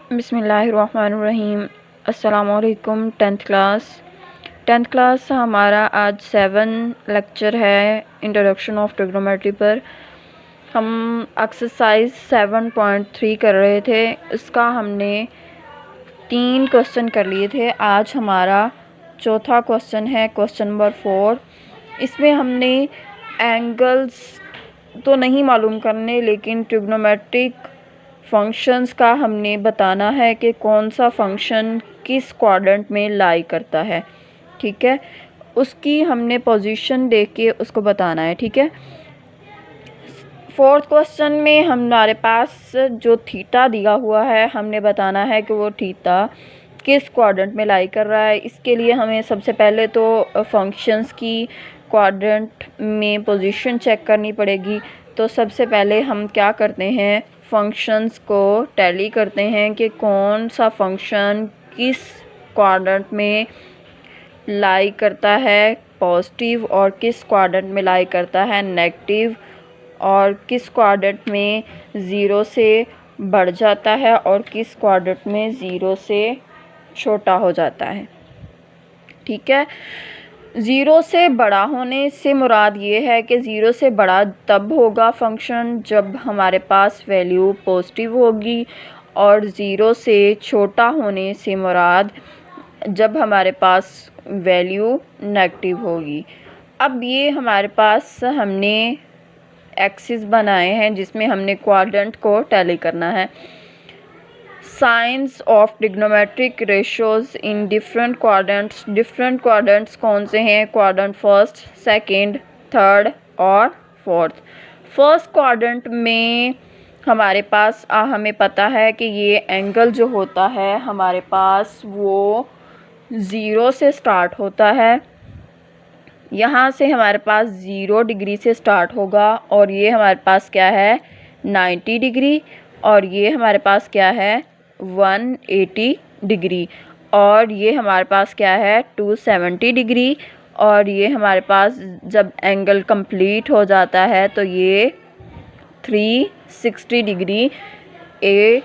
बिस्मिल्लाहिर्रहमानिर्रहीम। अस्सलाम वालेकुम। टेंथ क्लास हमारा आज 7 लेक्चर है इंट्रोडक्शन ऑफ ट्रिग्नोमेट्री पर। हम एक्सरसाइज 7.3 कर रहे थे। इसका हमने 3 क्वेश्चन कर लिए थे। आज हमारा चौथा क्वेश्चन है, क्वेश्चन नंबर 4। इसमें हमने एंगल्स तो नहीं मालूम करने, लेकिन ट्रिग्नोमेट्रिक फंक्शंस का हमने बताना है कि कौन सा फंक्शन किस क्वाड्रेंट में लाई करता है। ठीक है, उसकी हमने पोजीशन देख के उसको बताना है। ठीक है, फोर्थ क्वेश्चन में हमारे पास जो थीटा दिया हुआ है, हमने बताना है कि वो थीटा किस क्वाड्रेंट में लाई कर रहा है। इसके लिए हमें सबसे पहले तो फंक्शंस की क्वाड्रेंट में पोजीशन चेक करनी पड़ेगी। तो सबसे पहले हम क्या करते हैं, फंक्शंस को टैली करते हैं कि कौन सा फंक्शन किस क्वाड्रेंट में लाई करता है पॉजिटिव, और किस क्वाड्रेंट में लाई करता है नेगेटिव, और किस क्वाड्रेंट में 0 से बढ़ जाता है और किस क्वाड्रेंट में 0 से छोटा हो जाता है। ठीक है, 0 से बड़ा होने से मुराद ये है कि 0 से बड़ा तब होगा फंक्शन जब हमारे पास वैल्यू पॉजिटिव होगी, और 0 से छोटा होने से मुराद जब हमारे पास वैल्यू नेगेटिव होगी। अब ये हमारे पास हमने एक्सिस बनाए हैं जिसमें हमने क्वाड्रेंट को टैली करना है। Science of trigonometric ratios in different quadrants कौन से हैं? क्वाड्रेंट फर्स्ट, सेकंड, थर्ड और फोर्थ। फर्स्ट क्वाड्रेंट में हमारे पास हमें पता है कि ये एंगल जो होता है हमारे पास वो 0 से स्टार्ट होता है। यहाँ से हमारे पास 0 डिग्री से स्टार्ट होगा, और ये हमारे पास क्या है 90 डिग्री, और ये हमारे पास क्या है 180 डिग्री, और ये हमारे पास क्या है 270 डिग्री, और ये हमारे पास जब एंगल कंप्लीट हो जाता है तो ये 360 डिग्री ए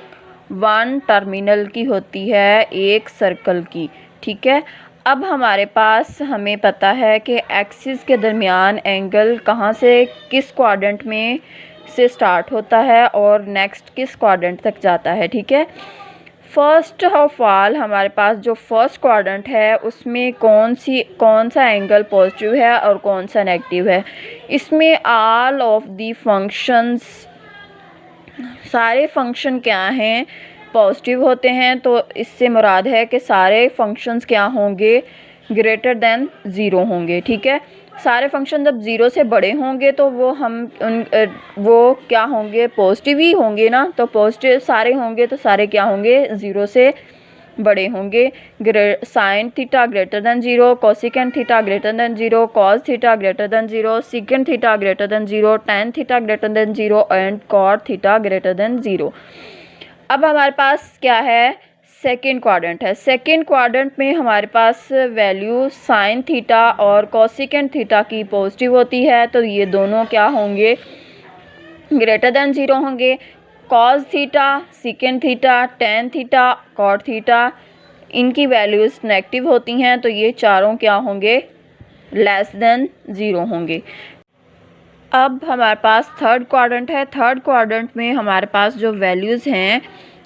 1 टर्मिनल की होती है, एक सर्कल की। ठीक है, अब हमारे पास हमें पता है कि एक्सिस के दरमियान एंगल कहाँ से किस क्वाड्रेंट में से स्टार्ट होता है और नेक्स्ट किस क्वाड्रेंट तक जाता है। ठीक है, फर्स्ट ऑफ ऑल हमारे पास जो फर्स्ट क्वाड्रेंट है उसमें कौन सा एंगल पॉजिटिव है और कौन सा नेगेटिव है। इसमें ऑल ऑफ दी फंक्शंस, सारे फंक्शन क्या हैं पॉजिटिव होते हैं। तो इससे मुराद है कि सारे फंक्शंस क्या होंगे ग्रेटर देन 0 होंगे। ठीक है, सारे फंक्शन जब 0 से बड़े होंगे तो वो क्या होंगे पॉजिटिव ही होंगे ना। तो पॉजिटिव सारे होंगे तो सारे क्या होंगे 0 से बड़े होंगे। Sine theta greater than 0, cosecant theta greater than 0, cos theta greater than 0, secant theta greater than 0, tan theta greater than 0 and cot theta greater than 0। अब हमारे पास क्या है सेकेंड क्वाड्रेंट है। सेकेंड क्वाड्रेंट में हमारे पास वैल्यू साइन थीटा और कोसिकेंट थीटा की पॉजिटिव होती है, तो ये दोनों क्या होंगे ग्रेटर देन 0 होंगे। Cos theta, secant theta, tan theta, cot theta इनकी वैल्यूज़ नेगेटिव होती हैं, तो ये चारों क्या होंगे लेस देन 0 होंगे। अब हमारे पास थर्ड क्वाड्रेंट है। थर्ड क्वाड्रेंट में हमारे पास जो वैल्यूज़ हैं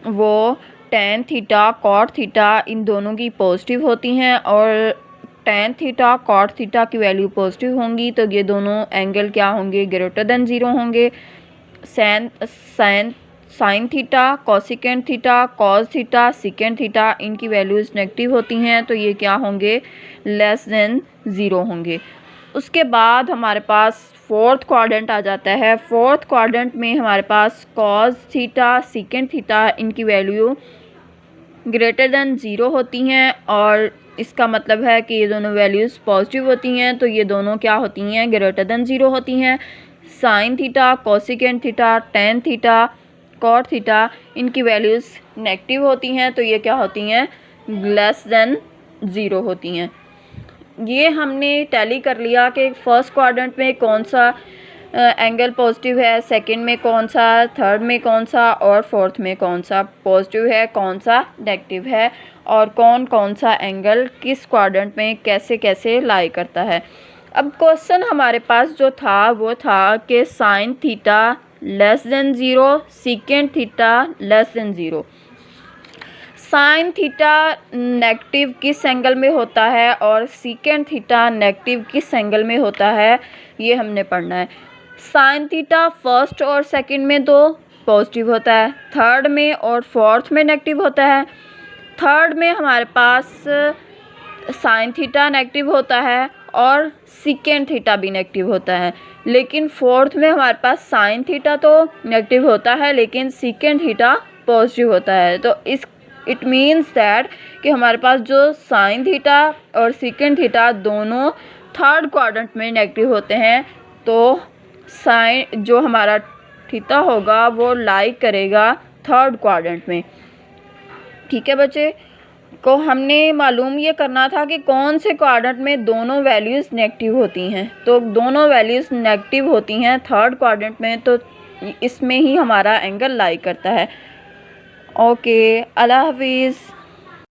वो ten theta cot theta in दोनों की पॉजिटिव होती हैं, और टेन थीटा कॉट थीटा की वैल्यू पॉजिटिव होंगी, तो ये दोनों एंगल क्या होंगे ग्रेटर देन 0 होंगे। Sine theta, cosecant theta, cos theta, secant theta इनकी वैल्यूज़ नेगेटिव होती हैं, तो ये क्या होंगे लेस देन 0 होंगे। उसके बाद हमारे पास फोर्थ क्वाड्रेंट आ जाता है। फोर्थ क्वाड्रेंट में हमारे पास कॉस थीटा, सीकेंट थीटा इनकी वैल्यू ग्रेटर देन 0 होती हैं, और इसका मतलब है कि ये दोनों वैल्यूज़ पॉजिटिव होती हैं, तो ये दोनों क्या होती हैं ग्रेटर देन 0 होती हैं। Sine theta, cosecant theta, tan theta, cot theta इनकी वैल्यूज़ नेगेटिव होती हैं, तो ये क्या होती हैं लेस देन 0 होती हैं। ये हमने टैली कर लिया कि फर्स्ट क्वाड्रेंट में कौन सा एंगल पॉजिटिव है, सेकंड में कौन सा, थर्ड में कौन सा और फोर्थ में कौन सा पॉजिटिव है, कौन सा नेगेटिव है, और कौन कौन सा एंगल किस क्वाड्रेंट में कैसे कैसे लाई करता है। अब क्वेश्चन हमारे पास जो था वो था कि sine theta less than 0, secant theta less than 0। Sine theta negative किस एंगल में होता है और सीकेंड थीटा नेगेटिव किस एंगल में होता है, ये हमने पढ़ना है। साइन थीटा फर्स्ट और सेकंड में तो पॉजिटिव होता है, थर्ड में और फोर्थ में नेगेटिव होता है। थर्ड में हमारे पास साइन थीटा नेगेटिव होता है और सीकेंड थीटा भी नेगेटिव होता है, लेकिन फोर्थ में हमारे पास साइन थीटा तो नेगेटिव होता है लेकिन सीकेंड थीटा पॉजिटिव होता है। तो इट मीन्स दैट कि हमारे पास जो साइन थीटा और सीकेंड थीटा दोनों थर्ड क्वाड्रेंट में नेगेटिव होते हैं, तो साइन जो हमारा थीटा होगा वो लाई करेगा थर्ड क्वाड्रेंट में। ठीक है बच्चे, को हमने मालूम ये करना था कि कौन से क्वाड्रेंट में दोनों वैल्यूज़ नेगेटिव होती हैं। तो दोनों वैल्यूज़ नेगेटिव होती हैं थर्ड क्वाड्रेंट में, तो इसमें ही हमारा एंगल लाई करता है। ओके, अल्लाह हाफिज़।